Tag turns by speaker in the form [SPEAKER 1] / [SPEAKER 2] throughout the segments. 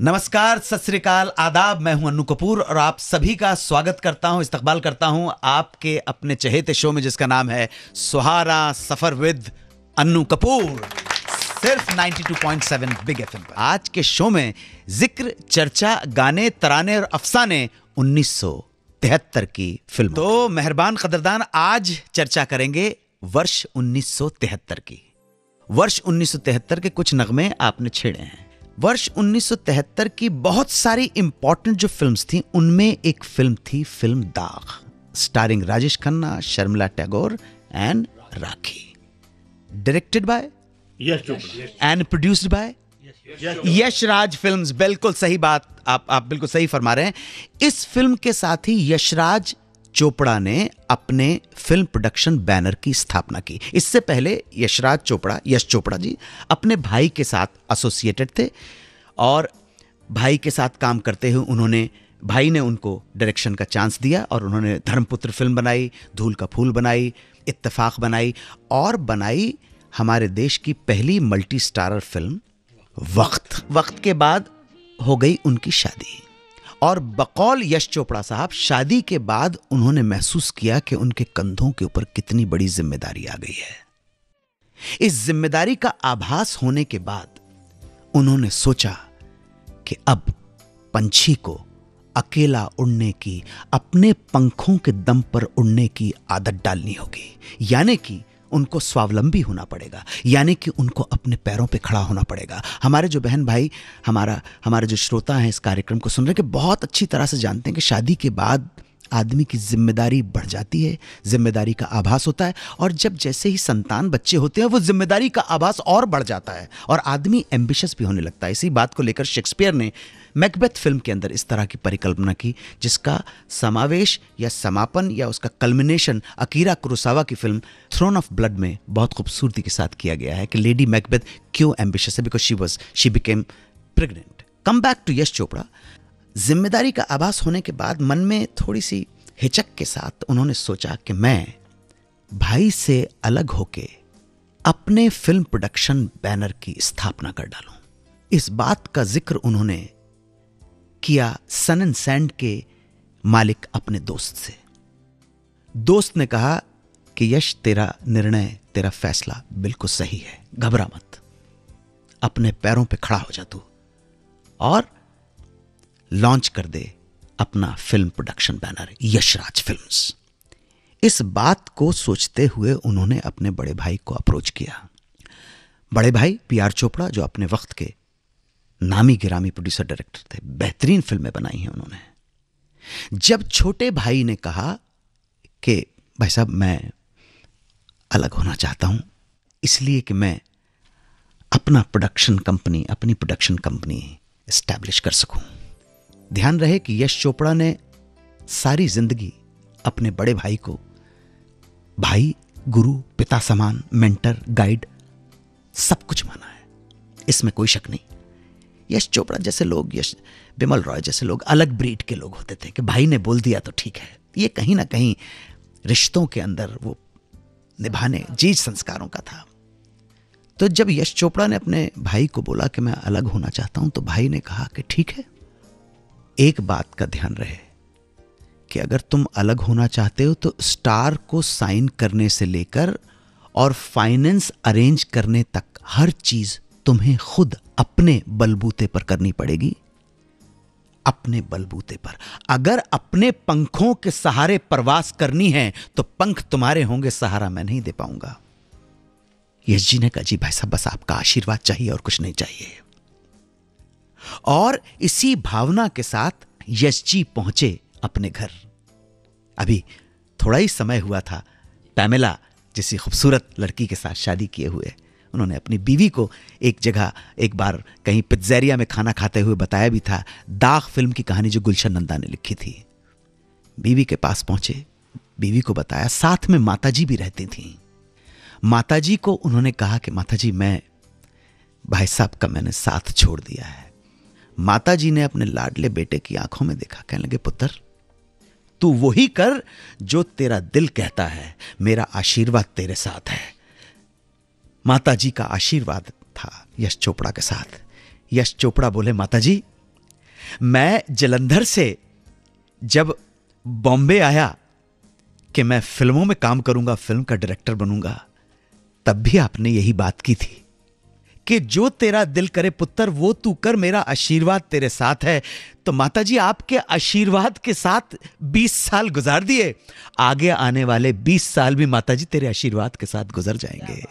[SPEAKER 1] नमस्कार, सत श्री अकाल, आदाब। मैं हूं अन्नू कपूर और आप सभी का स्वागत करता हूं, इस्तकबाल करता हूं आपके अपने चहेते शो में जिसका नाम है सुहाना सफर विद अन्नू कपूर, सिर्फ 92.7 बिग एफएम पर। आज के शो में जिक्र, चर्चा, गाने, तराने और अफसाने 1973 की फिल्म। तो मेहरबान कदरदान, आज चर्चा करेंगे वर्ष 1973 की। वर्ष 1973 के कुछ नगमे आपने छेड़े हैं। वर्ष 1973 की बहुत सारी इंपॉर्टेंट जो फिल्म्स थी, उनमें एक फिल्म थी फिल्म दाग, starring Rajesh Khanna, Sharmila Tagore and rakhi, directed by
[SPEAKER 2] Yash Chopra
[SPEAKER 1] and produced by Yash Raj films. बिल्कुल सही बात, आप बिल्कुल सही फरमा रहे हैं। इस फिल्म के साथ ही यशराज चोपड़ा ने अपने फिल्म प्रोडक्शन बैनर की स्थापना की। इससे पहले यशराज चोपड़ा, यश चोपड़ा जी, अपने भाई के साथ एसोसिएटेड थे और भाई के साथ काम करते हुए भाई ने उनको डायरेक्शन का चांस दिया और उन्होंने धर्मपुत्र फिल्म बनाई, धूल का फूल बनाई, इत्तेफाक बनाई और बनाई हमारे देश की पहली मल्टी स्टारर फिल्म वक्त। वक्त के बाद हो गई उनकी शादी और बकौल यश चोपड़ा साहब, शादी के बाद उन्होंने महसूस किया कि उनके कंधों के ऊपर कितनी बड़ी जिम्मेदारी आ गई है। इस जिम्मेदारी का आभास होने के बाद उन्होंने सोचा कि अब पंछी को अकेला उड़ने की, अपने पंखों के दम पर उड़ने की आदत डालनी होगी, यानी कि उनको स्वावलंबी होना पड़ेगा, यानी कि उनको अपने पैरों पे खड़ा होना पड़ेगा। हमारे जो बहन भाई, हमारे जो श्रोता हैं इस कार्यक्रम को सुन रहे हैं, कि बहुत अच्छी तरह से जानते हैं कि शादी के बाद आदमी की जिम्मेदारी बढ़ जाती है, जिम्मेदारी का आभास होता है और जब जैसे ही संतान बच्चे होते हैं वो जिम्मेदारी का आभास और बढ़ जाता है और आदमी एम्बिशियस भी होने लगता है। इसी बात को लेकर शेक्सपियर ने मैकबेथ फिल्म के अंदर इस तरह की परिकल्पना की, जिसका समावेश या समापन या उसका कल्मिनेशन अकीरा कुरोसावा की फिल्म थ्रोन ऑफ ब्लड में बहुत खूबसूरती के साथ किया गया है कि लेडी मैकबेथ क्यों एम्बिशियस है, because she became pregnant. Come back to Yash Chopra. जिम्मेदारी का आभास होने के बाद मन में थोड़ी सी हिचक के साथ उन्होंने सोचा कि मैं भाई से अलग होके अपने फिल्म प्रोडक्शन बैनर की स्थापना कर डालूं। इस बात का जिक्र उन्होंने किया सन एंड सैंड के मालिक अपने दोस्त से। दोस्त ने कहा कि यश, तेरा निर्णय, तेरा फैसला बिल्कुल सही है, घबरा मत, अपने पैरों पे खड़ा हो जा तू और लॉन्च कर दे अपना film production banner Yashraj films. इस बात को सोचते हुए उन्होंने अपने बड़े भाई को अप्रोच किया। बड़े भाई पीआर चोपड़ा, जो अपने वक्त के नामी गिरामी प्रोड्यूसर डायरेक्टर थे, बेहतरीन फिल्में बनाई हैं उन्होंने। जब छोटे भाई ने कहा कि भाई साहब, मैं अलग होना चाहता हूं इसलिए कि मैं अपनी प्रोडक्शन कंपनी एस्टैब्लिश कर सकूं। ध्यान रहे कि यश चोपड़ा ने सारी जिंदगी अपने बड़े भाई को भाई, गुरु, पिता समान, मेंटर, गाइड, सब कुछ माना है, इसमें कोई शक नहीं। यश चोपड़ा जैसे लोग, बिमल रॉय जैसे लोग अलग ब्रीड के लोग होते थे कि भाई ने बोल दिया तो ठीक है। ये कहीं ना कहीं रिश्तों के अंदर वो निभाने जीज संस्कारों का था। तो जब यश चोपड़ा ने अपने भाई को बोला कि मैं अलग होना चाहता हूं, तो भाई ने कहा कि ठीक है, एक बात का ध्यान रहे कि अगर तुम अलग होना चाहते हो तो स्टार को साइन करने से लेकर और फाइनेंस अरेंज करने तक हर चीज तुम्हें खुद अपने बलबूते पर करनी पड़ेगी, अपने बलबूते पर। अगर अपने पंखों के सहारे परवास करनी है तो पंख तुम्हारे होंगे, सहारा मैं नहीं दे पाऊंगा। यश जी ने कहा, जी भाई साहब, बस आपका आशीर्वाद चाहिए और कुछ नहीं चाहिए। और इसी भावना के साथ यश जी पहुंचे अपने घर। अभी थोड़ा ही समय हुआ था पैमेला जैसी खूबसूरत लड़की के साथ शादी किए हुए। उन्होंने अपनी बीवी को एक जगह, एक बार कहीं पिज्जेरिया में खाना खाते हुए बताया भी था, दाग फिल्म की कहानी जो गुलशन नंदा ने लिखी थी। बीवी के पास पहुंचे, बीवी को बताया, साथ में माताजी भी रहती थी। माताजी को उन्होंने कहा कि माताजी, मैं भाई साहब का मैंने साथ छोड़ दिया है। माताजी ने अपने लाडले बेटे की आंखों में देखा, कहने लगे, पुत्र, तू वही कर जो तेरा दिल कहता है, मेरा आशीर्वाद तेरे साथ है। माताजी का आशीर्वाद था यश चोपड़ा के साथ। यश चोपड़ा बोले, माताजी, मैं जलंधर से जब बॉम्बे आया कि मैं फिल्मों में काम करूंगा, फिल्म का डायरेक्टर बनूंगा, तब भी आपने यही बात की थी कि जो तेरा दिल करे पुत्र वो तू कर, मेरा आशीर्वाद तेरे साथ है। तो माताजी आपके आशीर्वाद के साथ 20 साल गुजार दिए, आगे आने वाले 20 साल भी माताजी तेरे आशीर्वाद के साथ गुजर जाएंगे।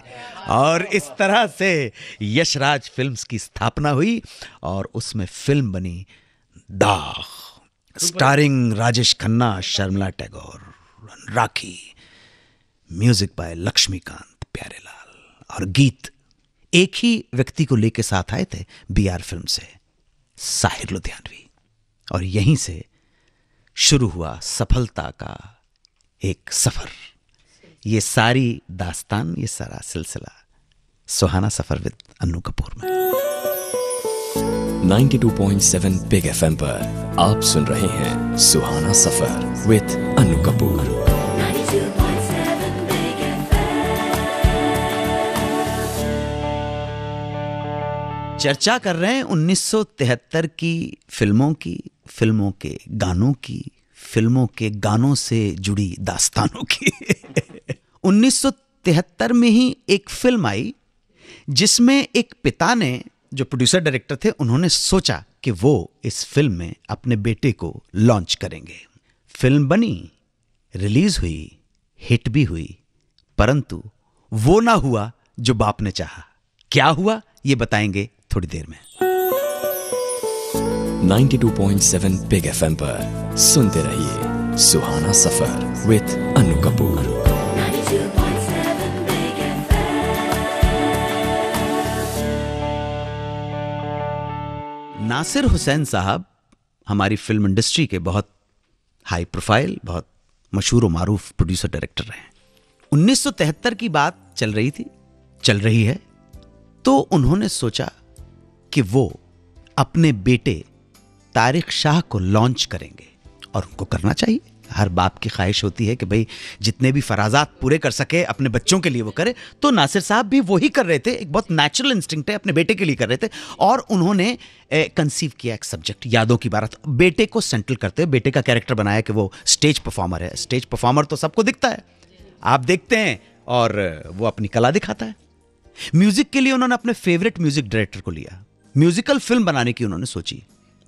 [SPEAKER 1] और इस तरह से यशराज फिल्म्स की स्थापना हुई और उसमें फिल्म बनी Daag, starring Rajesh Khanna, Sharmila Tagore, Rakhi, music by Laxmikant Pyarelal, और गीत एक ही व्यक्ति को लेके साथ आए थे बीआर फिल्म से, साहिर लुधियानवी। और यहीं से शुरू हुआ सफलता का एक सफर। ये सारी दास्तान, ये सारा सिलसिला सुहाना सफर विद अन्नू कपूर में।
[SPEAKER 2] 92.7 बिग एफएम पर आप सुन रहे हैं सुहाना सफर विद अन्नू कपूर।
[SPEAKER 1] चर्चा कर रहे हैं 1973 की फिल्मों की, फिल्मों के गानों की, फिल्मों के गानों से जुड़ी दास्तानों की। 1973 में ही एक फिल्म आई जिसमें एक पिता ने, जो प्रोड्यूसर डायरेक्टर थे, उन्होंने सोचा कि वो इस फिल्म में अपने बेटे को लॉन्च करेंगे। फिल्म बनी, रिलीज हुई, हिट भी हुई, परंतु वो ना हुआ जो बाप ने चाहा। क्या हुआ ये बताएंगे थोड़ी देर में।
[SPEAKER 2] 92.7 बिग एफएम पर सुनते रहिए सुहाना सफर विद अन्नू कपूर।
[SPEAKER 1] नासिर हुसैन साहब हमारी फिल्म इंडस्ट्री के बहुत हाई प्रोफाइल, बहुत मशहूर और मारूफ प्रोड्यूसर डायरेक्टर रहे। 1973 की बात चल रही थी, चल रही है, तो उन्होंने सोचा कि वो अपने बेटे तारिक शाह को लॉन्च करेंगे, और उनको करना चाहिए। हर बाप की ख्वाहिश होती है कि भाई जितने भी फराजात पूरे कर सके अपने बच्चों के लिए वो करे। तो नासिर साहब भी वही कर रहे थे, एक बहुत नेचुरल इंस्टिंक्ट है, अपने बेटे के लिए कर रहे थे। और उन्होंने कंसीव किया एक सब्जेक्ट, यादों की बारात, बेटे को सेंट्रल करते हुए बेटे का कैरेक्टर बनाया कि वो स्टेज परफॉर्मर है। स्टेज परफॉर्मर तो सबको दिखता है, आप देखते हैं, और वो अपनी कला दिखाता है। म्यूजिक के लिए उन्होंने अपने फेवरेट म्यूजिक डायरेक्टर को लिया। म्यूजिकल फिल्म बनाने की उन्होंने सोची,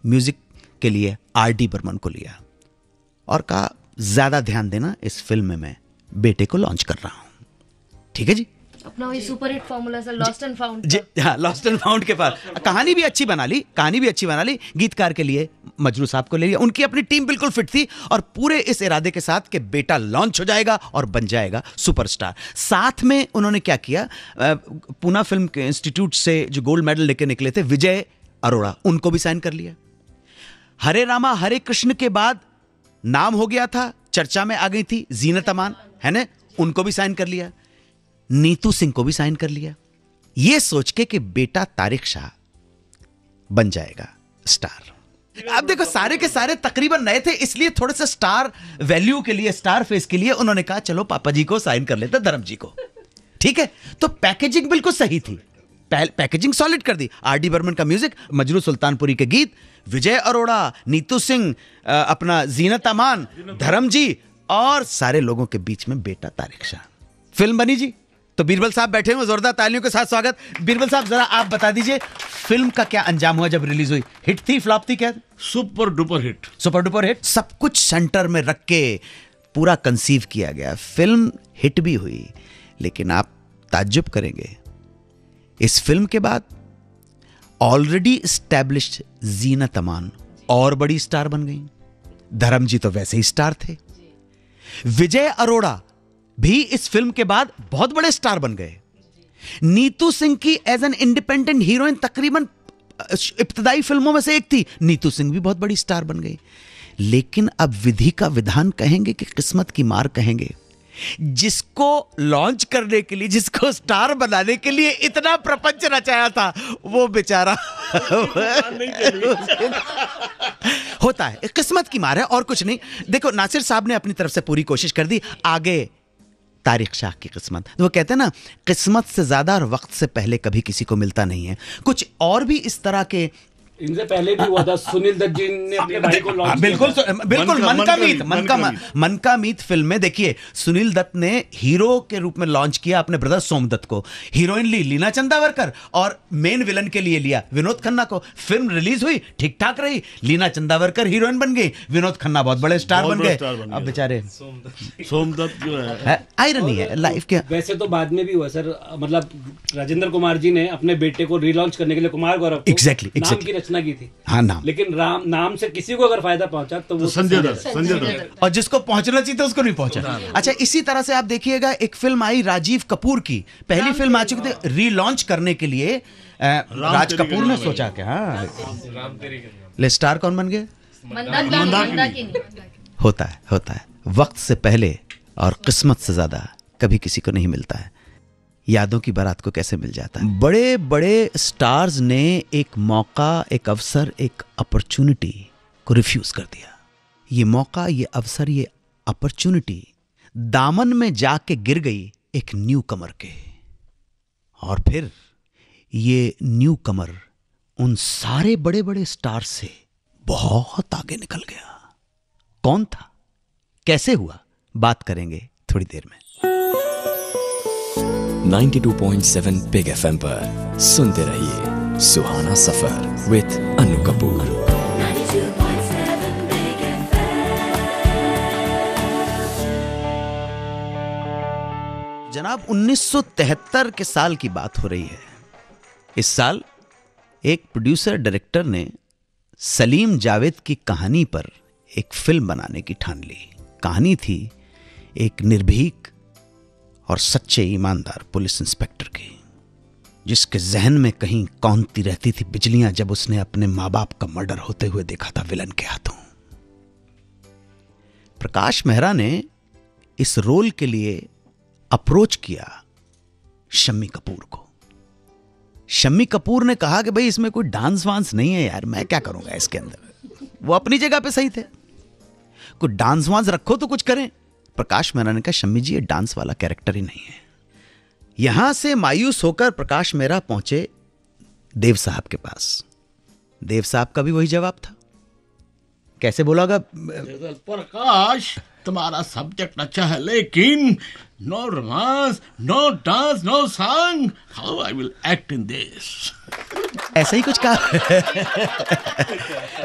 [SPEAKER 1] म्यूजिक के लिए आर.डी. बर्मन को लिया और कहा ज्यादा ध्यान देना, इस फिल्म में मैं बेटे को लॉन्च कर रहा हूं। ठीक है जी,
[SPEAKER 3] अपना वही सुपर हिट फॉर्मूला सा लॉस्ट एंड फाउंड।
[SPEAKER 1] जी हाँ, लॉस्ट एंड फाउंड के पास कहानी भी अच्छी बना ली, कहानी भी अच्छी बना ली। गीतकार के लिए मजरू साहब को ले लिया, उनकी अपनी टीम बिल्कुल फिट थी, और पूरे इस इरादे के साथ कि बेटा लॉन्च हो जाएगा और बन जाएगा सुपरस्टार। साथ में उन्होंने क्या किया, पूना फिल्म के इंस्टीट्यूट से जो गोल्ड मेडल लेके निकले थे विजय अरोड़ा, उनको भी साइन कर लिया। हरे रामा हरे कृष्ण के बाद नाम हो गया था, चर्चा में आ गई थी जीनत अमान, है ना, उनको भी साइन कर लिया। नीतू सिंह को भी साइन कर लिया, यह सोच के कि बेटा तारिक शाह बन जाएगा स्टार। अब देखो सारे के सारे तकरीबन नए थे, इसलिए थोड़े से स्टार वैल्यू के लिए, स्टार फेस के लिए उन्होंने कहा चलो पापा जी को साइन कर लेते, धर्म जी को। ठीक है, तो पैकेजिंग बिल्कुल सही थी, पैकेजिंग सॉलिड कर दी। आर.डी. बर्मन का म्यूजिक, मजरू सुल्तानपुरी के गीत, विजय अरोड़ा, नीतू सिंह, अपना जीनत अमान, धर्म जी, और सारे लोगों के बीच में बेटा तारिक शाह। फिल्म बनी जी। तो बीरबल साहब बैठे हुए, जोरदार तालियों के साथ स्वागत। बीरबल साहब जरा आप बता दीजिए फिल्म का क्या अंजाम हुआ जब रिलीज हुई? हिट थी, फ्लॉप थी, क्या?
[SPEAKER 4] Super duper hit.
[SPEAKER 1] Super duper hit, सब कुछ सेंटर में रख के पूरा कंसीव किया गया। फिल्म हिट भी हुई, लेकिन आप ताज्जुब करेंगे, इस फिल्म के बाद ऑलरेडी एस्टैब्लिश्ड जीनत अमान और बड़ी स्टार बन गई। धर्म जी तो वैसे ही स्टार थे। विजय अरोड़ा भी इस फिल्म के बाद बहुत बड़े स्टार बन गए। नीतू सिंह की एज एन इंडिपेंडेंट हीरोइन तकरीबन इब्तदाई फिल्मों में से एक थी, नीतू सिंह भी बहुत बड़ी स्टार बन गई। लेकिन अब विधि का विधान कहेंगे कि किस्मत की मार कहेंगे, जिसको लॉन्च करने के लिए, जिसको स्टार बनाने के लिए इतना प्रपंच रचाया था, वो बेचारा होता है, किस्मत की मार है और कुछ नहीं। देखो नासिर साहब ने अपनी तरफ से पूरी कोशिश कर दी, आगे तारिक शाह की किस्मत। वो कहते हैं ना, किस्मत से ज्यादा और वक्त से पहले कभी किसी को मिलता नहीं है। कुछ और भी इस तरह के
[SPEAKER 4] इनसे पहले भी हुआ था, सुनील दत्त जी ने अपने भाई को लॉन्च
[SPEAKER 1] बिल्कुल बिल्कुल मन का मीत फिल्म में देखिए सुनील दत्त ने हीरो के रूप में लॉन्च किया अपने ब्रदर सोमदत्त को, हीरोइन ली लीना चंदावरकर और मेन विलन के लिए लिया विनोद खन्ना को। फिल्म रिलीज हुई, ठीक ठाक रही, लीना चंदावरकर हीरोइन बन गई, विनोद खन्ना बहुत बड़े स्टार बन गए। अब बेचारे
[SPEAKER 5] सोमदत्त जो है
[SPEAKER 1] आयरनी है लाइफ के।
[SPEAKER 4] वैसे तो बाद में भी हुआ सर, मतलब राजेंद्र कुमार जी ने अपने बेटे को रीलॉन्च करने के लिए कुमार गौरव को नाम की रचना की थी।
[SPEAKER 1] हाँ, नाम।
[SPEAKER 4] लेकिन नाम से किसी को अगर फायदा पहुंचा तो वो
[SPEAKER 5] संजय दत्त,
[SPEAKER 1] और जिसको पहुंचना चाहिए था उसको नहीं पहुंचा। अच्छा, इसी तरह से आप देखिएगा एक फिल्म आई राजीव कपूर की, पहली फिल्म आ चुकी थी, रीलॉन्च करने के लिए राज कपूर ने सोचा कि हाँ ले स्टार कौन बन गए? होता है वक्त से पहले और किस्मत से ज्यादा कभी किसी को नहीं मिलता है। यादों की बारात को कैसे मिल जाता है। बड़े बड़े स्टार्स ने एक मौका, एक अवसर, एक अपॉर्चुनिटी को रिफ्यूज कर दिया। ये मौका, ये अवसर, ये अपॉर्चुनिटी दामन में जाके गिर गई एक न्यू कमर के, और फिर ये न्यू कमर उन सारे बड़े बड़े स्टार से बहुत आगे निकल गया। कौन था, कैसे हुआ, बात करेंगे थोड़ी देर में।
[SPEAKER 2] 92.7 बिग एफएम पर सुनते रहिए सुहाना सफर विद अनु कपूर।
[SPEAKER 1] जनाब 1973 के साल की बात हो रही है। इस साल एक प्रोड्यूसर डायरेक्टर ने सलीम जावेद की कहानी पर एक फिल्म बनाने की ठान ली। कहानी थी एक निर्भीक और सच्चे ईमानदार पुलिस इंस्पेक्टर की, जिसके जहन में कहीं कौंधती रहती थी बिजलियां जब उसने अपने मां बाप का मर्डर होते हुए देखा था विलन के हाथों। प्रकाश मेहरा ने इस रोल के लिए अप्रोच किया शम्मी कपूर को। शम्मी कपूर ने कहा कि भाई इसमें कोई डांस वांस नहीं है यार, मैं क्या करूंगा इसके अंदर। वो अपनी जगह पे सही थे, कोई डांस वांस रखो तो कुछ करें। प्रकाश मेहरा ने कहा शम्मी जी ये डांस वाला कैरेक्टर ही नहीं है। यहां से मायूस होकर प्रकाश मेहरा पहुंचे देव साहब के पास। देव साहब का भी वही जवाब था। कैसे बोला होगा?
[SPEAKER 5] प्रकाश तुम्हारा सब्जेक्ट अच्छा है लेकिन no romance, no dance, no song, how I will act in this.
[SPEAKER 1] ऐसा ही कुछ कहा।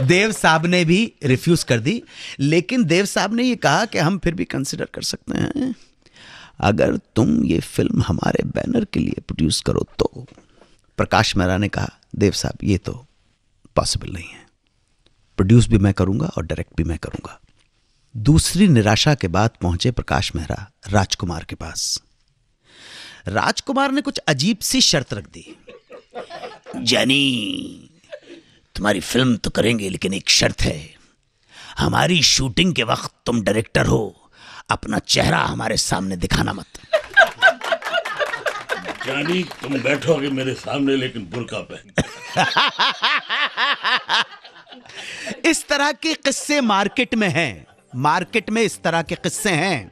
[SPEAKER 1] देव साहब ने भी रिफ्यूज कर दी, लेकिन देव साहब ने ये कहा कि हम फिर भी कंसिडर कर सकते हैं, अगर तुम ये फिल्म हमारे बैनर के लिए प्रोड्यूस करो तो। प्रकाश मेहरा ने कहा देव साहब ये तो पॉसिबल नहीं है, प्रोड्यूस भी मैं करूंगा और डायरेक्ट भी मैं करूंगा। दूसरी निराशा के बाद पहुंचे प्रकाश मेहरा राजकुमार के पास। राजकुमार ने कुछ अजीब सी शर्त रख दी। जानी तुम्हारी फिल्म तो करेंगे लेकिन एक शर्त है, हमारी शूटिंग के वक्त तुम डायरेक्टर हो, अपना चेहरा हमारे सामने दिखाना मत।
[SPEAKER 5] जानी तुम बैठोगे मेरे सामने लेकिन बुर्का पहन।
[SPEAKER 1] इस तरह के किस्से मार्केट में हैं, मार्केट में इस तरह के किस्से हैं।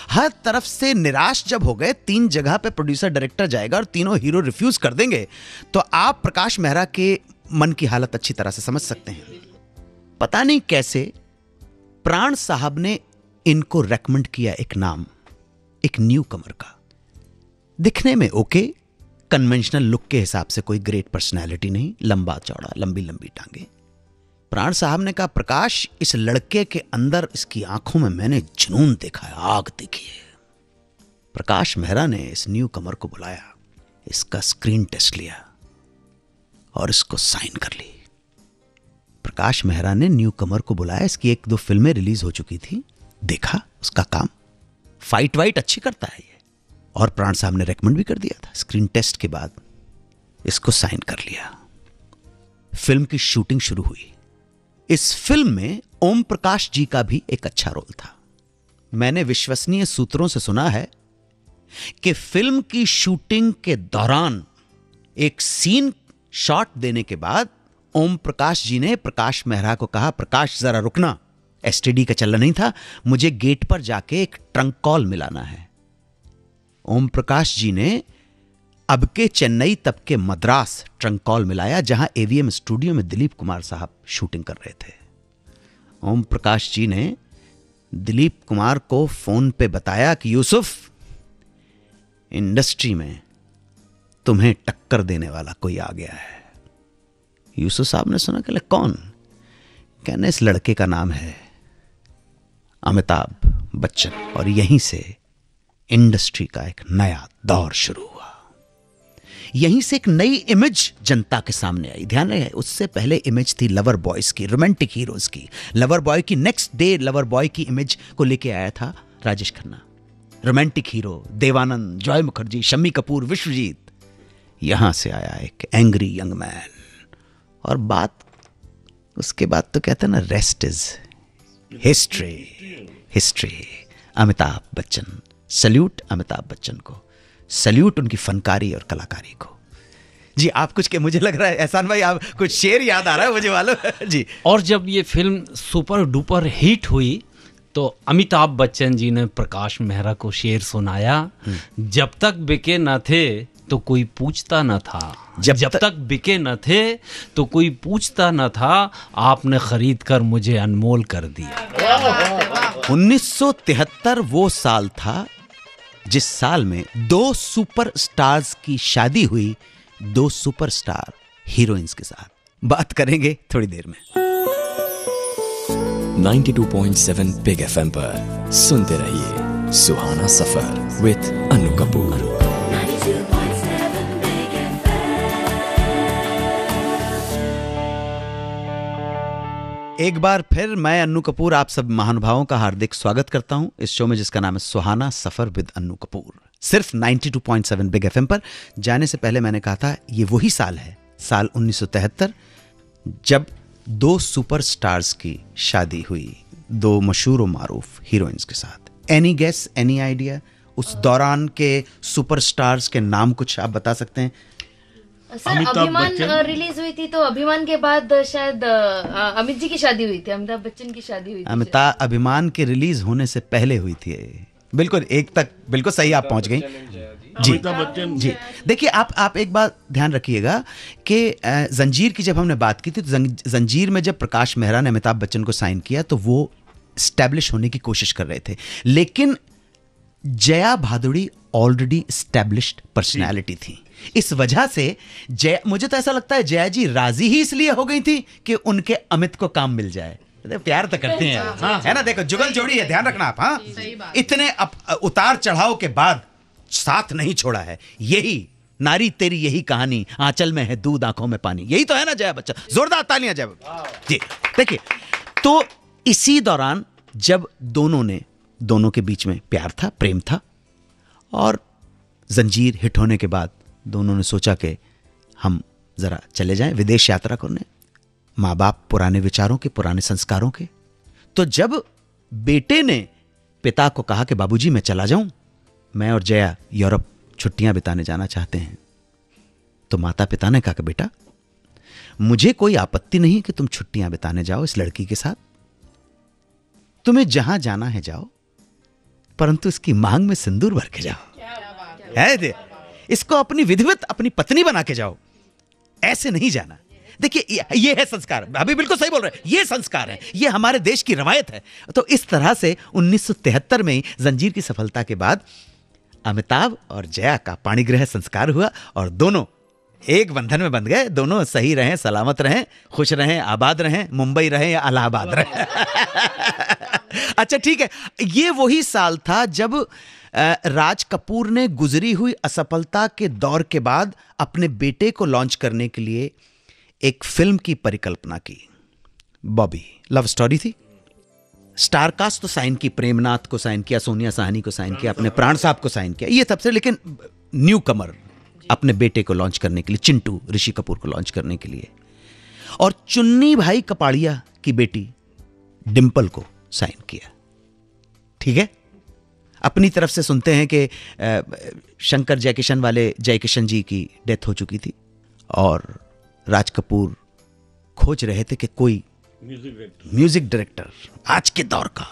[SPEAKER 1] हर तरफ से निराश जब हो गए, 3 जगह पे प्रोड्यूसर डायरेक्टर जाएगा और तीनों हीरो रिफ्यूज कर देंगे, तो आप प्रकाश मेहरा के मन की हालत अच्छी तरह से समझ सकते हैं। पता नहीं कैसे प्राण साहब ने इनको रेकमेंड किया एक नाम, एक न्यू कमर का। दिखने में ओके, कन्वेंशनल लुक के हिसाब से कोई ग्रेट पर्सनैलिटी नहीं, लंबा चौड़ा, लंबी लंबी टांगे। प्राण साहब ने कहा प्रकाश इस लड़के के अंदर, इसकी आंखों में मैंने जुनून देखा है, आग देखी है। प्रकाश मेहरा ने इस न्यू कमर को बुलाया, इसका स्क्रीन टेस्ट लिया और इसको साइन कर ली। प्रकाश मेहरा ने न्यू कमर को बुलाया, इसकी 1-2 फिल्में रिलीज हो चुकी थी, देखा उसका काम, फाइट वाइट अच्छी करता है ये, और प्राण साहब ने रेकमेंड भी कर दिया था। स्क्रीन टेस्ट के बाद इसको साइन कर लिया। फिल्म की शूटिंग शुरू हुई। इस फिल्म में ओम प्रकाश जी का भी एक अच्छा रोल था। मैंने विश्वसनीय सूत्रों से सुना है कि फिल्म की शूटिंग के दौरान एक सीन शॉट देने के बाद ओम प्रकाश जी ने प्रकाश मेहरा को कहा प्रकाश जरा रुकना, एसटीडी का चलना नहीं था, मुझे गेट पर जाके एक ट्रंक कॉल मिलाना है। ओम प्रकाश जी ने अब के चेन्नई तब के मद्रास ट्रंक कॉल मिलाया, जहां एवीएम स्टूडियो में दिलीप कुमार साहब शूटिंग कर रहे थे। ओम प्रकाश जी ने दिलीप कुमार को फोन पे बताया कि यूसुफ, इंडस्ट्री में तुम्हें टक्कर देने वाला कोई आ गया है। यूसुफ साहब ने सुना कि कौन? कहने इस लड़के का नाम है अमिताभ बच्चन, और यहीं से इंडस्ट्री का एक नया दौर शुरू हुआ। यहीं से एक नई इमेज जनता के सामने आई। ध्यान रहे, उससे पहले इमेज थी लवर बॉयज की, रोमांटिक हीरोज की। लवर बॉय की नेक्स्ट डे लवर बॉय की इमेज को लेके आया था राजेश खन्ना। Romantic hero Devanand, Joy Mukherjee, Shammi Kapoor, Vishwajeet. यहां से आया एक एंग्री यंग मैन, और बात उसके बाद तो कहते हैं ना, rest is history. Amitabh Bachchan, salute Amitabh Bachchan को, सल्यूट उनकी फनकारी और कलाकारी को। जी आप कुछ के, मुझे लग रहा है एहसान भाई आप कुछ शेर याद आ रहा है मुझे मालूम जी।
[SPEAKER 4] और जब ये फिल्म सुपर डुपर हिट हुई तो अमिताभ बच्चन जी ने प्रकाश मेहरा को शेर सुनाया, जब तक बिके न थे तो कोई पूछता न था, जब तक बिके न थे तो कोई पूछता न था, आपने खरीद कर मुझे अनमोल कर दिया।
[SPEAKER 1] 1973 वो साल था जिस साल में 2 सुपर स्टार्स की शादी हुई, 2 सुपरस्टार हीरोइंस के साथ। बात करेंगे थोड़ी देर में।
[SPEAKER 2] 92.7 बिग एफएम पर सुनते रहिए सुहाना सफर विद अनु कपूर।
[SPEAKER 1] एक बार फिर मैं अन्नू कपूर आप सब महानुभावों का हार्दिक स्वागत करता हूं इस शो में, जिसका नाम है सुहाना सफर विद अन्नू कपूर, सिर्फ 92.7 बिग एफएम पर। जाने से पहले मैंने कहा था ये वही साल है, साल 1973, जब 2 सुपरस्टार्स की शादी हुई, 2 मशहूर और मारूफ हीरोइंस के साथ। एनी गेस, एनी आइडिया उस दौरान के सुपरस्टार्स के नाम कुछ आप बता सकते हैं?
[SPEAKER 3] सर अभिमान रिलीज हुई थी तो अभिमान के बाद शायद अमित जी की शादी हुई थी, अमिताभ बच्चन की शादी हुई थी।
[SPEAKER 1] अभिमान के रिलीज होने से पहले हुई थी। बिल्कुल एक तक बिल्कुल सही आप पहुंच गई जी।
[SPEAKER 5] बच्चन
[SPEAKER 1] जी देखिए, आप एक बात ध्यान रखिएगा कि जंजीर की जब हमने बात की थी तो जंजीर में जब प्रकाश मेहरा ने अमिताभ बच्चन को साइन किया तो वो स्टैब्लिश होने की कोशिश कर रहे थे, लेकिन Jaya Bhaduri already established personality थी। इस वजह से मुझे तो ऐसा लगता है जया जी राजी ही इसलिए हो गई थी कि उनके अमित को काम मिल जाए। प्यार तो करते हैं है ना, देखो जुगल जोड़ी है, ध्यान रखना आप। हाँ, इतने उतार चढ़ाव के बाद साथ नहीं छोड़ा है। यही नारी तेरी यही कहानी, आंचल में है दूध आंखों में पानी, यही तो है ना जया बच्चन। जोरदार तालियां जय जी। देखिए, तो इसी दौरान जब दोनों के बीच में प्यार था, प्रेम था, और जंजीर हिट होने के बाद दोनों ने सोचा कि हम जरा चले जाएं विदेश यात्रा करने, माँ बाप पुराने विचारों के, पुराने संस्कारों के। तो जब बेटे ने पिता को कहा कि बाबूजी मैं चला जाऊं, मैं और जया यूरोप छुट्टियां बिताने जाना चाहते हैं, तो माता पिता ने कहा कि बेटा मुझे कोई आपत्ति नहीं कि तुम छुट्टियां बिताने जाओ इस लड़की के साथ, तुम्हें जहां जाना है जाओ, परंतु इसकी मांग में सिंदूर भर के जाओ। है दे, इसको अपनी विधिवत अपनी पत्नी बना के जाओ, ऐसे नहीं जाना। देखिए ये है संस्कार, अभी बिल्कुल सही बोल रहे हैं, ये संस्कार है, ये हमारे देश की रवायत है। तो इस तरह से 1973 में जंजीर की सफलता के बाद अमिताभ और जया का पाणिग्रह संस्कार हुआ और दोनों एक बंधन में बंध गए। दोनों सही रहें, सलामत रहें, खुश रहें, आबाद रहें, मुंबई रहें या इलाहाबाद रहें। अच्छा ठीक है, ये वही साल था जब राज कपूर ने गुजरी हुई असफलता के दौर के बाद अपने बेटे को लॉन्च करने के लिए एक फिल्म की परिकल्पना की। बॉबी लव स्टोरी थी। स्टार कास्ट तो साइन की, प्रेमनाथ को साइन किया, सोनिया साहनी को साइन किया, अपने प्राण साहब को साइन किया, ये तब से। लेकिन न्यू कमर अपने बेटे को लॉन्च करने के लिए, चिंटू ऋषि कपूर को लॉन्च करने के लिए, और चुन्नी भाई कपाड़िया की बेटी डिंपल को साइन किया। ठीक है, अपनी तरफ से सुनते हैं कि शंकर जयकिशन वाले जयकिशन जी की डेथ हो चुकी थी और राज कपूर खोज रहे थे कि कोई म्यूजिक डायरेक्टर आज के दौर का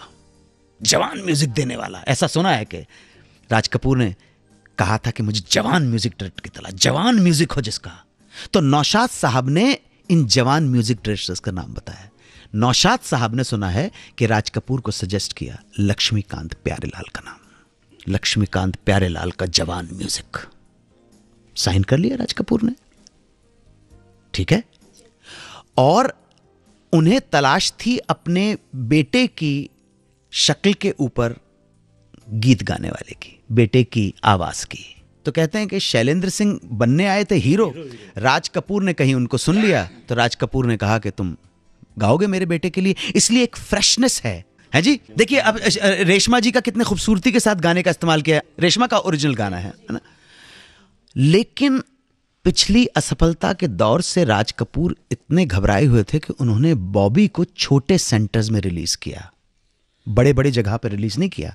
[SPEAKER 1] जवान म्यूजिक देने वाला। ऐसा सुना है कि राज कपूर ने कहा था कि मुझे जवान म्यूजिक डायरेक्टर की तलाश, जवान म्यूजिक हो जिसका। तो नौशाद साहब ने इन जवान म्यूजिक डायरेक्टर्स का नाम बताया। नौशाद साहब ने सुना है कि राज कपूर को सजेस्ट किया लक्ष्मीकांत प्यारेलाल का नाम, लक्ष्मीकांत प्यारेलाल का जवान म्यूजिक। साइन कर लिया राज कपूर ने, ठीक है। और उन्हें तलाश थी अपने बेटे की शक्ल के ऊपर गीत गाने वाले की, बेटे की आवाज की। तो कहते हैं कि शैलेंद्र सिंह बनने आए थे हीरो, राज कपूर ने कहीं उनको सुन लिया तो राज कपूर ने कहा कि तुम गाओगे मेरे बेटे के लिए। इसलिए एक फ्रेशनेस है जी। देखिए अब रेशमा जी का कितने खूबसूरती के साथ गाने का इस्तेमाल किया, रेशमा का ओरिजिनल गाना है ना। लेकिन पिछली असफलता के दौर से राज कपूर इतने घबराए हुए थे कि उन्होंने बॉबी को छोटे सेंटर्स में रिलीज किया, बड़े बड़े जगह पर रिलीज नहीं किया।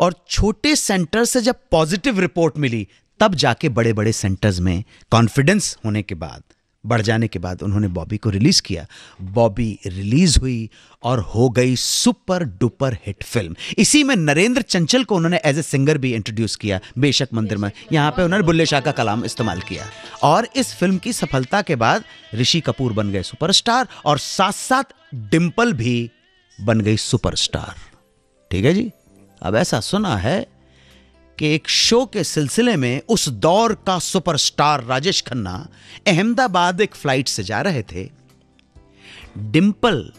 [SPEAKER 1] और छोटे सेंटर से जब पॉजिटिव रिपोर्ट मिली तब जाके बड़े बड़े सेंटर्स में कॉन्फिडेंस होने के बाद, बढ़ जाने के बाद उन्होंने बॉबी को रिलीज किया। बॉबी रिलीज हुई और हो गई सुपर डुपर हिट फिल्म। इसी में नरेंद्र चंचल को उन्होंने एज ए सिंगर भी इंट्रोड्यूस किया, बेशक मंदिर में, यहां पे उन्होंने बुल्ले शाह का कलाम इस्तेमाल किया। और इस फिल्म की सफलता के बाद ऋषि कपूर बन गए सुपरस्टार और साथ साथ डिंपल भी बन गई सुपरस्टार, ठीक है जी। अब ऐसा सुना है कि एक शो के सिलसिले में उस दौर का सुपरस्टार राजेश खन्ना अहमदाबाद एक फ्लाइट से जा रहे थे। डिंपल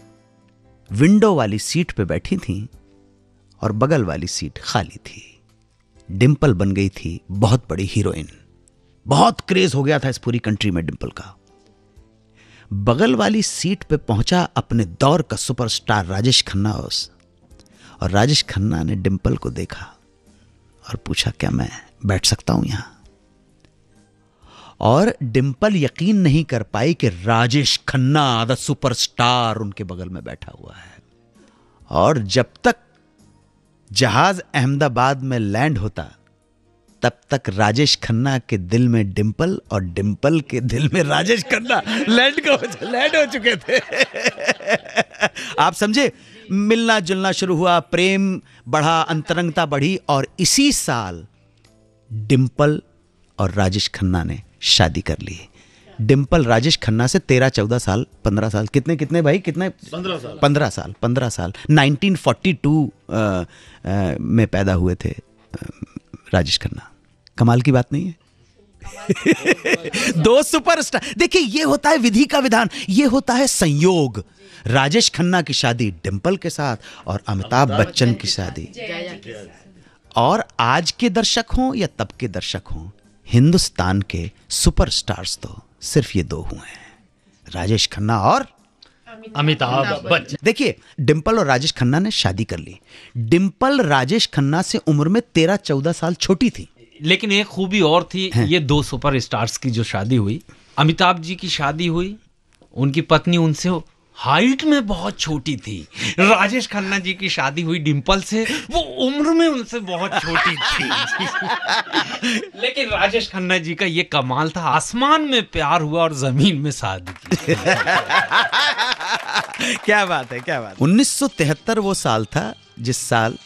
[SPEAKER 1] विंडो वाली सीट पे बैठी थी और बगल वाली सीट खाली थी। डिंपल बन गई थी बहुत बड़ी हीरोइन, बहुत क्रेज हो गया था इस पूरी कंट्री में डिंपल का। बगल वाली सीट पे पहुंचा अपने दौर का सुपरस्टार राजेश खन्ना, और राजेश खन्ना ने डिंपल को देखा और पूछा क्या मैं बैठ सकता हूं यहां। और डिंपल यकीन नहीं कर पाई कि राजेश खन्ना द सुपरस्टार उनके बगल में बैठा हुआ है। और जब तक जहाज अहमदाबाद में लैंड होता तब तक राजेश खन्ना के दिल में डिंपल और डिंपल के दिल में राजेश खन्ना लैंड हो चुके थे। आप समझे, मिलना जुलना शुरू हुआ, प्रेम बढ़ा, अंतरंगता बढ़ी और इसी साल डिंपल और राजेश खन्ना ने शादी कर ली। डिंपल राजेश खन्ना से 13-14 साल 15 साल कितने भाई कितने 15 साल 1942 में पैदा हुए थे राजेश खन्ना। कमाल की बात नहीं है? दो सुपरस्टार। देखिए ये होता है विधि का विधान, ये होता है संयोग। राजेश खन्ना की शादी डिंपल के साथ और अमिताभ बच्चन की शादी। और आज के दर्शक हों या तब के दर्शक हों, हिंदुस्तान के सुपरस्टार्स तो सिर्फ ये दो हुए हैं, राजेश खन्ना और
[SPEAKER 4] अमिताभ बच्चन।
[SPEAKER 1] देखिए डिंपल और राजेश खन्ना ने शादी कर ली। डिंपल राजेश खन्ना से उम्र में 13-14 साल छोटी थी।
[SPEAKER 4] लेकिन एक खूबी और थी, ये दो सुपर स्टार्स की जो शादी हुई, अमिताभ जी की शादी हुई, उनकी पत्नी उनसे हाइट में बहुत छोटी थी। राजेश खन्ना जी की शादी हुई डिंपल से, वो उम्र में उनसे बहुत छोटी थी। लेकिन राजेश खन्ना जी का ये कमाल था, आसमान में प्यार हुआ और जमीन में शादी की।
[SPEAKER 1] क्या बात है, क्या बात। 1973 वो साल था जिस साल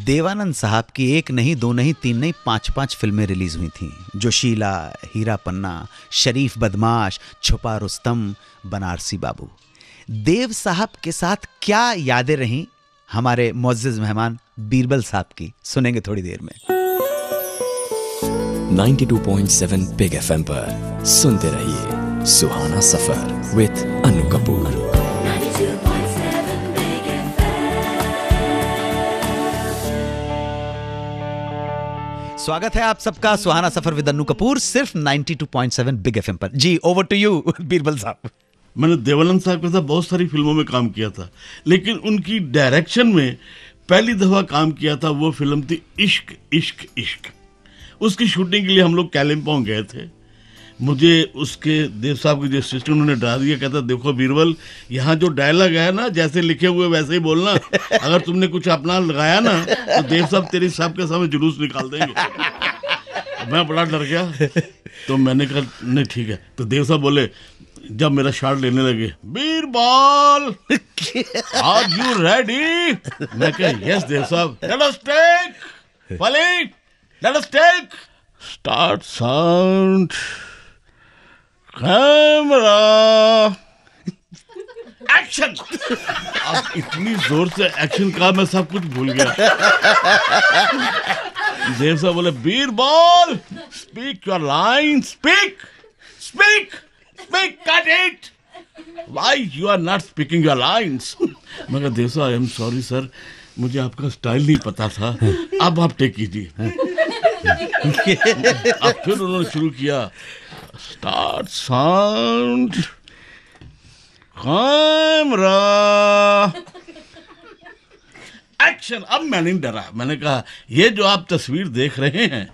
[SPEAKER 1] देवानंद साहब की एक नहीं, दो नहीं, तीन नहीं, 5 फिल्में रिलीज हुई थी। जोशीला, हीरा पन्ना, शरीफ बदमाश, छुपा रुस्तम, बनारसी बाबू। देव साहब के साथ क्या यादें रहीं हमारे मुअज्जिज मेहमान बीरबल साहब की, सुनेंगे थोड़ी देर में।
[SPEAKER 2] 92.7 बिग एफएम पर सुनते रहिए सुहाना सफर विद अनु कपूर।
[SPEAKER 1] स्वागत है आप सबका सुहाना सफर विद अन्नू कपूर, सिर्फ 92.7 बिग एफएम पर। जी ओवर टू यू बीरबल साहब।
[SPEAKER 5] मैंने देवानंद साहब के साथ बहुत सारी फिल्मों में काम किया था, लेकिन उनकी डायरेक्शन में पहली दफा काम किया था, वो फिल्म थी इश्क इश्क इश्क। उसकी शूटिंग के लिए हम लोग कालिम्पोंग गए थे। मुझे उसके देव साहब के जो असिस्टेंट उन्होंने डरा दिया, कहता देखो बीरबल, यहाँ जो डायलॉग है ना, जैसे लिखे हुए वैसे ही बोलना, अगर तुमने कुछ अपना लगाया ना तो देव साहब तेरे साहब के सामने जुलूस निकाल देंगे। मैं बड़ा डर गया, तो मैंने कहा नहीं ठीक है। तो देव साहब बोले, जब मेरा शॉट लेने लगे, बीरबल आर यू रेडी? मैं कहा यस देव साहब। Let us take, let us take. Start sound, camera, action. अब इतनी जोर से एक्शन कहा मैं सब कुछ भूल गया। देव साहब बोले, Birbal speak your line, speak speak speak, cut it, why you are not speaking your lines. मैं कहा, देव साहब आई एम सॉरी सर, मुझे आपका स्टाइल नहीं पता था, अब आप टेक कीजिए। अब फिर उन्होंने शुरू किया, स्टार्ट साउंड, कैमरा, एक्शन। अब मैं नहीं डरा, मैंने कहा, ये जो आप तस्वीर देख रहे हैं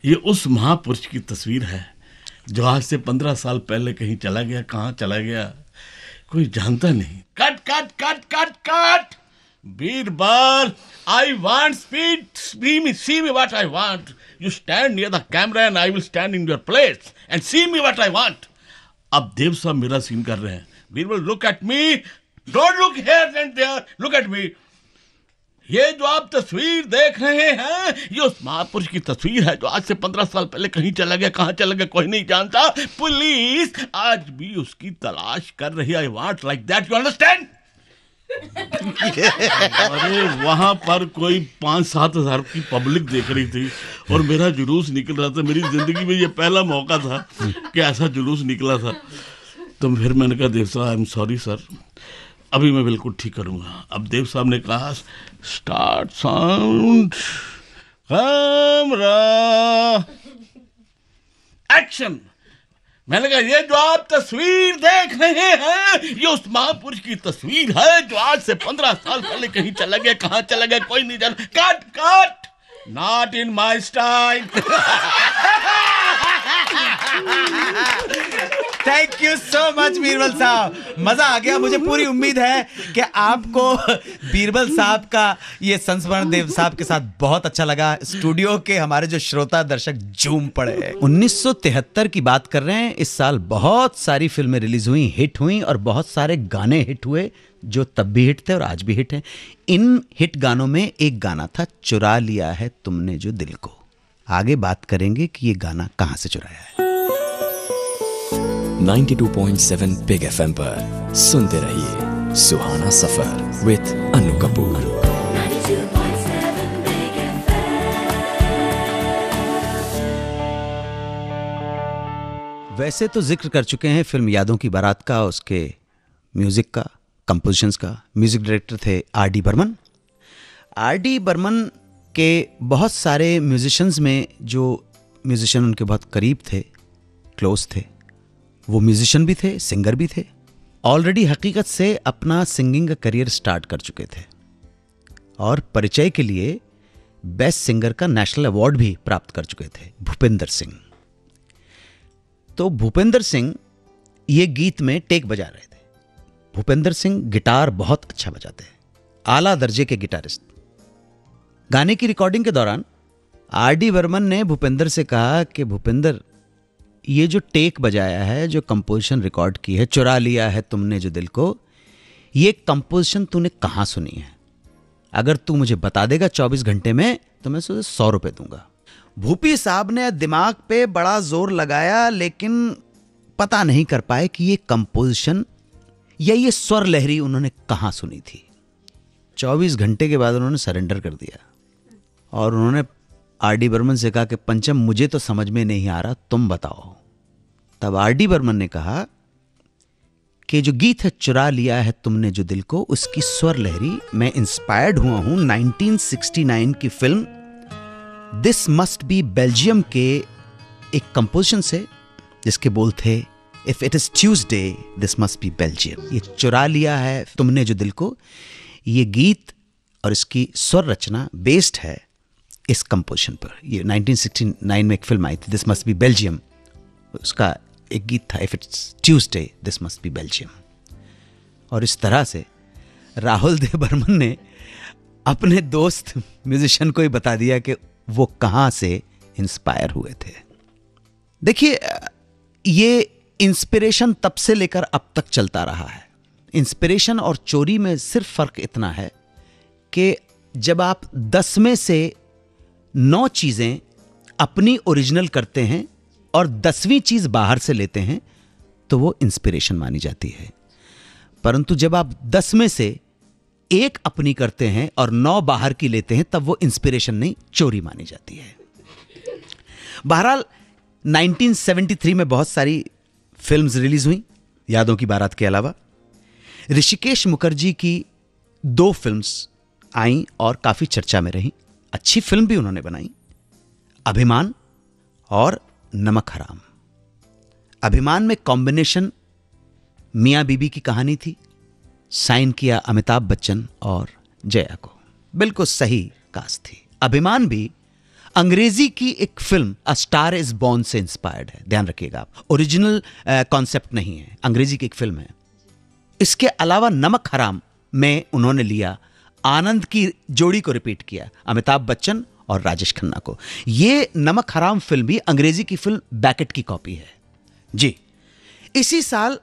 [SPEAKER 5] ये उस महापुरुष की तस्वीर है जो आज से 15 साल पहले कहीं चला गया। कहाँ चला गया कोई जानता नहीं। Cut cut cut cut cut. Birbal, I want speed, see me what I want. You stand near the camera and I will stand in your place and see me what I want. अब देव साहब मेरा scene कर रहे हैं। Birbal, look at me, don't look here and there, look at me. ये जो आप तस्वीर देख रहे हैं ये उस महापुरुष की तस्वीर है जो आज से 15 साल पहले कहीं चला गया। कहाँ चला गया कोई नहीं जानता। पुलिस आज भी उसकी तलाश कर रही है। I want like that, you understand? अरे वहां पर कोई 5-7 हजार की पब्लिक देख रही थी और मेरा जुलूस निकल रहा था। मेरी जिंदगी में ये पहला मौका था कि ऐसा जुलूस निकला था। तो फिर मैंने कहा, देव साहब आई एम सॉरी सर, अभी मैं बिल्कुल ठीक करूंगा। अब देव साहब ने कहा, स्टार्ट साउंड, कैमरा, एक्शन। मैंने कहा, ये जो आप तस्वीर देख रहे हैं ये उस महापुरुष की तस्वीर है जो आज से 15 साल पहले कहीं चला गया। कहाँ चला गया कोई नहीं जानता। Cut cut, not in my style.
[SPEAKER 1] Thank you so much Birbal साहब, मजा आ गया। मुझे पूरी उम्मीद है कि आपको बीरबल साहब का ये संस्मरण देव साहब के साथ बहुत अच्छा लगा। स्टूडियो के हमारे जो श्रोता दर्शक झूम पड़े। 1973 की बात कर रहे हैं। इस साल बहुत सारी फिल्में रिलीज हुई, हिट हुई और बहुत सारे गाने हिट हुए जो तब भी हिट थे और आज भी हिट हैं। इन हिट गानों में एक गाना था, चुरा लिया है तुमने जो दिल को। आगे बात करेंगे कि ये गाना कहां से चुराया है।
[SPEAKER 2] 92.7 बिग FM पर सुनते रहिए सुहाना सफर विद अनु कपूर।
[SPEAKER 1] वैसे तो जिक्र कर चुके हैं फिल्म यादों की बारात का, उसके म्यूजिक का, कंपोजिशंस का। म्यूजिक डायरेक्टर थे R.D. बर्मन। R.D. बर्मन के बहुत सारे म्यूजिशियंस में जो म्यूजिशियन उनके बहुत करीब थे, क्लोज थे, वो म्यूजिशियन भी थे, सिंगर भी थे। ऑलरेडी हकीकत से अपना सिंगिंग का करियर स्टार्ट कर चुके थे और परिचय के लिए बेस्ट सिंगर का नेशनल अवार्ड भी प्राप्त कर चुके थे, भूपेंद्र सिंह। तो भूपेंद्र सिंह ये गीत में टेक बजा रहे थे। भूपेंद्र सिंह गिटार बहुत अच्छा बजाते हैं, आला दर्जे के गिटारिस्ट। गाने की रिकॉर्डिंग के दौरान R.D. बर्मन ने भूपेंद्र से कहा कि भूपेंद्र, ये जो टेक बजाया है, जो कंपोजिशन रिकॉर्ड की है, चुरा लिया है तुमने जो दिल को, ये कंपोजिशन तूने कहाँ सुनी है? अगर तू मुझे बता देगा 24 घंटे में तो मैं तुझे 100 रुपए दूंगा। भूपी साहब ने दिमाग पे बड़ा जोर लगाया लेकिन पता नहीं कर पाए कि ये कंपोजिशन या ये स्वर लहरी उन्होंने कहाँ सुनी थी। 24 घंटे के बाद उन्होंने सरेंडर कर दिया और उन्होंने R.D. बर्मन से कहा कि पंचम मुझे तो समझ में नहीं आ रहा, तुम बताओ। तब R.D. बर्मन ने कहा कि जो गीत है चुरा लिया है तुमने जो दिल को, उसकी स्वर लहरी मैं इंस्पायर्ड हुआ हूं 1969 की film this must be Belgium के एक कंपोजिशन से, जिसके बोल थे, if it is Tuesday this must be Belgium. ये चुरा लिया है तुमने जो दिल को, ये गीत और इसकी स्वर रचना बेस्ड है इस कंपोजिशन पर। ये 1969 में एक फिल्म आई थी, दिस मस्ट बी बेल्जियम, उसका एक गीत था, if it's Tuesday this must be Belgium. और इस तरह से राहुल देव बर्मन ने अपने दोस्त म्यूजिशियन को ही बता दिया कि वो कहाँ से इंस्पायर हुए थे। देखिए, ये इंस्पिरेशन तब से लेकर अब तक चलता रहा है। इंस्पिरेशन और चोरी में सिर्फ फर्क इतना है कि जब आप 10 में से 9 चीजें अपनी ओरिजिनल करते हैं और 10वीं चीज बाहर से लेते हैं तो वो इंस्पिरेशन मानी जाती है। परंतु जब आप 10 में से एक अपनी करते हैं और 9 बाहर की लेते हैं तब वो इंस्पिरेशन नहीं, चोरी मानी जाती है। बहरहाल 1973 में बहुत सारी फिल्म्स रिलीज हुई यादों की बारात के अलावा। ऋषिकेश मुखर्जी की 2 फिल्म्स आई और काफी चर्चा में रही। अच्छी फिल्म भी उन्होंने बनाई, अभिमान और नमक हराम। अभिमान में कॉम्बिनेशन मियां बीबी की कहानी थी, साइन किया अमिताभ बच्चन और जया को, बिल्कुल सही कास्ट थी। अभिमान भी अंग्रेजी की एक film a star is born से इंस्पायर्ड है, ध्यान रखिएगा आप, ओरिजिनल कॉन्सेप्ट नहीं है, अंग्रेजी की एक फिल्म है। इसके अलावा नमक हराम में उन्होंने लिया आनंद की जोड़ी को रिपीट किया, अमिताभ बच्चन और राजेश खन्ना को। ये नमक हराम फिल्म भी अंग्रेजी की फिल्म बैकेट की कॉपी है जी। इसी साल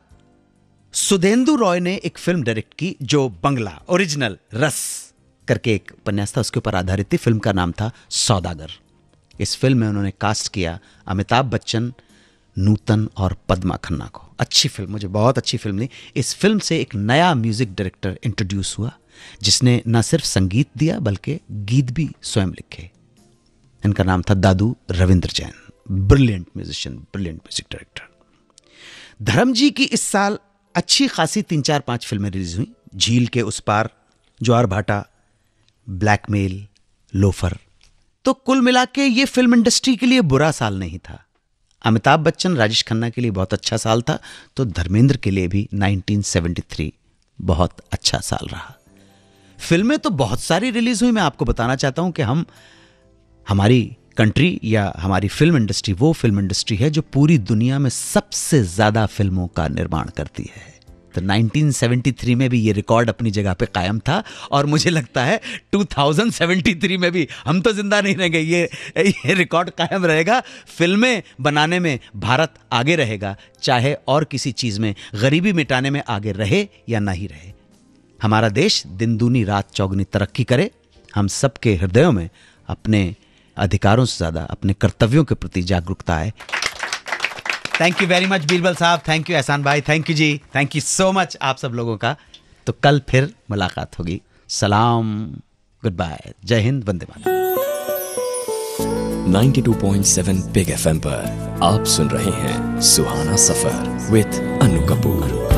[SPEAKER 1] सुधेंदु रॉय ने एक फिल्म डायरेक्ट की जो बंगला ओरिजिनल रस करके एक उपन्यास था, उसके ऊपर आधारित थी। फिल्म का नाम था सौदागर। इस फिल्म में उन्होंने कास्ट किया अमिताभ बच्चन, नूतन और पद्मा खन्ना को। अच्छी फिल्म, मुझे बहुत अच्छी फिल्म लगी। इस फिल्म से एक नया म्यूजिक डायरेक्टर इंट्रोड्यूस हुआ जिसने न सिर्फ संगीत दिया बल्कि गीत भी स्वयं लिखे। इनका नाम था Dadu Ravindra Jain, brilliant musician, brilliant music director. Dharam ji की इस साल अच्छी खासी 3-4-5 फिल्में रिलीज हुई। झील के उस पार, ज्वार भाटा, ब्लैकमेल, लोफर। तो कुल मिला के ये फिल्म इंडस्ट्री के लिए बुरा साल नहीं था। अमिताभ बच्चन, राजेश खन्ना के लिए बहुत अच्छा साल था, तो धर्मेंद्र के लिए भी 1973 बहुत अच्छा साल रहा। फिल्में तो बहुत सारी रिलीज हुई। मैं आपको बताना चाहता हूं कि हमारी कंट्री या हमारी फिल्म इंडस्ट्री वो फिल्म इंडस्ट्री है जो पूरी दुनिया में सबसे ज्यादा फिल्मों का निर्माण करती है। तो 1973 में भी ये रिकॉर्ड अपनी जगह पे कायम था और मुझे लगता है 2073 में भी हम तो जिंदा नहीं रहेंगे, ये रिकॉर्ड कायम रहेगा। फिल्में बनाने में भारत आगे रहेगा, चाहे और किसी चीज में, गरीबी मिटाने में आगे रहे या ना ही रहे। हमारा देश दिन दूनी रात चौगुनी तरक्की करे। हम सबके हृदयों में अपने अधिकारों से ज्यादा अपने कर्तव्यों के प्रति जागरूकता आए। Thank you very much Birbal साहब, थैंक यू एहसान भाई, thank you ji, thank you so much आप सब लोगों का। तो कल फिर मुलाकात होगी। सलाम, गुड बाय, जय हिंद, वंदे मातरम।
[SPEAKER 2] 92.7 बिग FM पर आप सुन रहे हैं सुहाना सफर विद अनु कपूर।